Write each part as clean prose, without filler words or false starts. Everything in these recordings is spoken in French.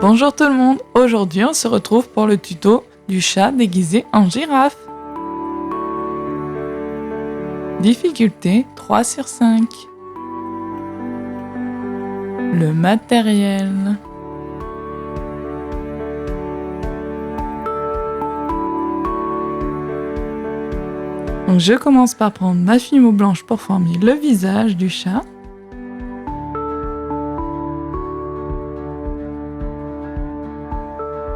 Bonjour tout le monde, aujourd'hui on se retrouve pour le tuto du chat déguisé en girafe. Difficulté 3 sur 5. Le matériel. Donc je commence par prendre ma fimo blanche pour former le visage du chat.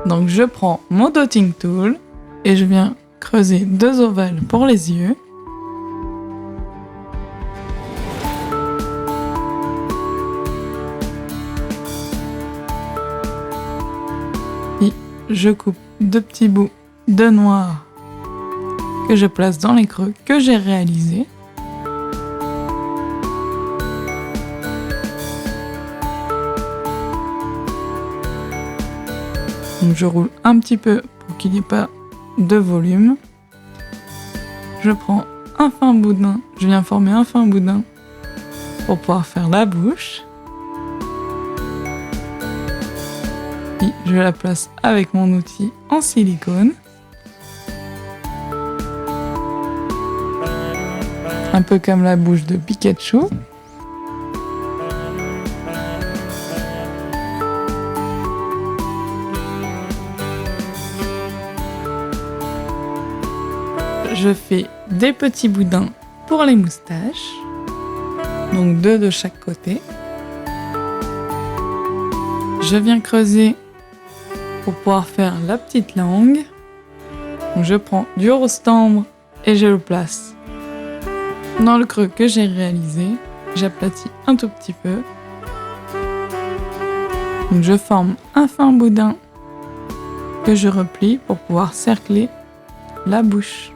Donc je prends mon dotting tool et je viens creuser 2 ovales pour les yeux. Puis je coupe 2 petits bouts de noir que je place dans les creux que j'ai réalisés. Donc je roule un petit peu pour qu'il n'y ait pas de volume. Je prends un fin boudin, je viens former un fin boudin pour pouvoir faire la bouche. Puis je la place avec mon outil en silicone. Un peu comme la bouche de Pikachu. Je fais des petits boudins pour les moustaches, donc 2 de chaque côté. Je viens creuser pour pouvoir faire la petite langue. Donc je prends du rose tendre et je le place dans le creux que j'ai réalisé. J'aplatis un tout petit peu. Donc je forme un fin boudin que je replie pour pouvoir cercler la bouche.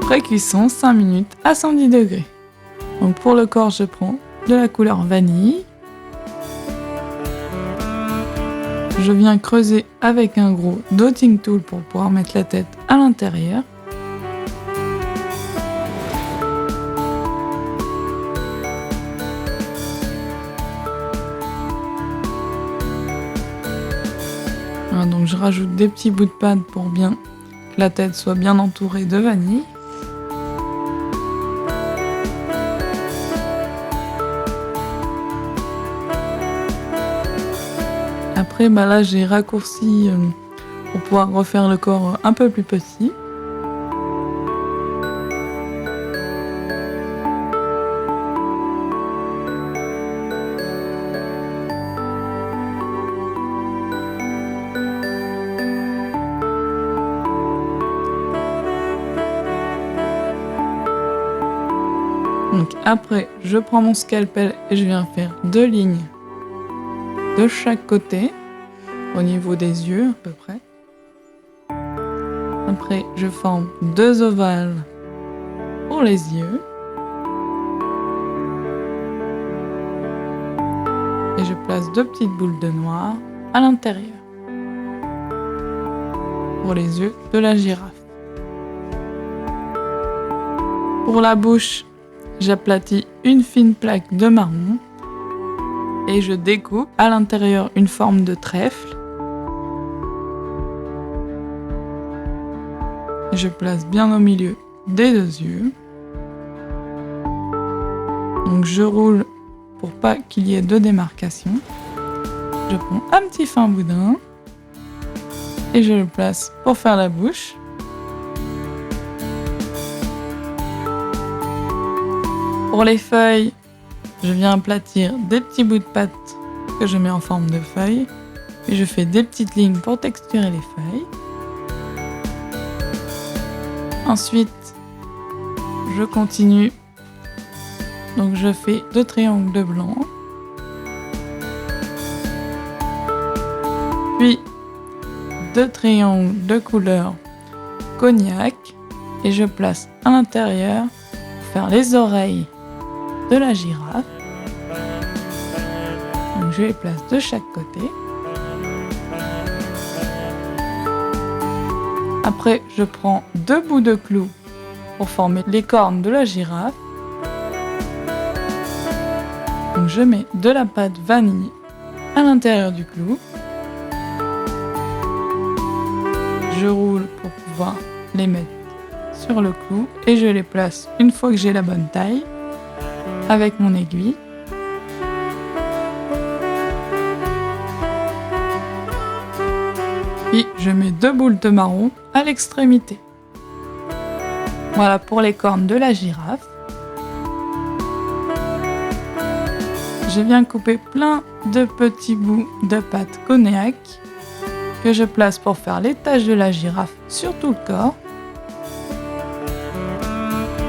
Pré-cuisson 5 minutes à 110 degrés. Donc pour le corps, je prends de la couleur vanille. Je viens creuser avec un gros dotting tool pour pouvoir mettre la tête à l'intérieur. Voilà, donc je rajoute des petits bouts de pâte pour bien que la tête soit bien entourée de vanille. Après, là j'ai raccourci pour pouvoir refaire le corps un peu plus petit. Donc après, je prends mon scalpel et je viens faire 2 lignes de chaque côté, au niveau des yeux à peu près. Après, je forme 2 ovales pour les yeux. Et je place 2 petites boules de noir à l'intérieur pour les yeux de la girafe. Pour la bouche, j'aplatis une fine plaque de marron. Et je découpe à l'intérieur une forme de trèfle. Et je place bien au milieu des 2 yeux. Donc je roule pour pas qu'il y ait de démarcation. Je prends un petit fin boudin et je le place pour faire la bouche. Pour les feuilles, je viens aplatir des petits bouts de pâte que je mets en forme de feuilles. Et je fais des petites lignes pour texturer les feuilles. Ensuite, je continue. Donc je fais 2 triangles de blanc. Puis 2 triangles de couleur cognac. Et je place à l'intérieur pour faire les oreilles de la girafe. Donc je les place de chaque côté. Après, je prends 2 bouts de clous pour former les cornes de la girafe. Donc Donc je mets de la pâte vanille à l'intérieur du clou. Je roule pour pouvoir les mettre sur le clou et je les place une fois que j'ai la bonne taille avec mon aiguille. Puis je mets 2 boules de marron à l'extrémité. Voilà pour les cornes de la girafe. Je viens couper plein de petits bouts de pâte cognac que je place pour faire les taches de la girafe sur tout le corps.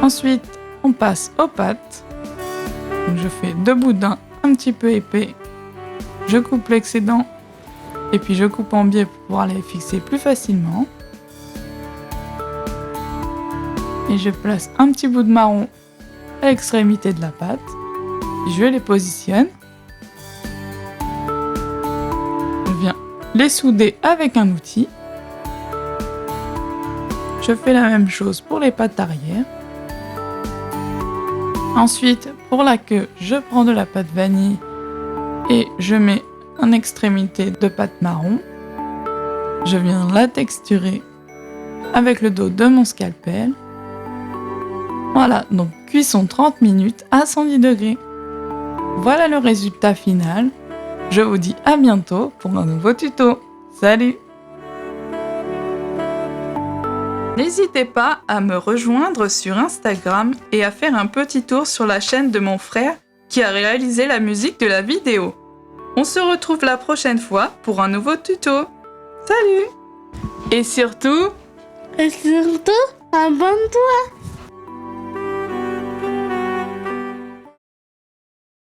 Ensuite, on passe aux pattes. Donc je fais 2 boudins un petit peu épais. Je coupe l'excédent et puis je coupe en biais pour pouvoir les fixer plus facilement. Et je place un petit bout de marron à l'extrémité de la pâte. Je les positionne. Je viens les souder avec un outil. Je fais la même chose pour les pattes arrière. Ensuite, pour la queue, je prends de la pâte vanille et je mets en extrémité de pâte marron. Je viens la texturer avec le dos de mon scalpel. Voilà, donc cuisson 30 minutes à 110 degrés. Voilà le résultat final. Je vous dis à bientôt pour un nouveau tuto. Salut! N'hésitez pas à me rejoindre sur Instagram et à faire un petit tour sur la chaîne de mon frère qui a réalisé la musique de la vidéo. On se retrouve la prochaine fois pour un nouveau tuto. Salut! Et surtout, abonne-toi!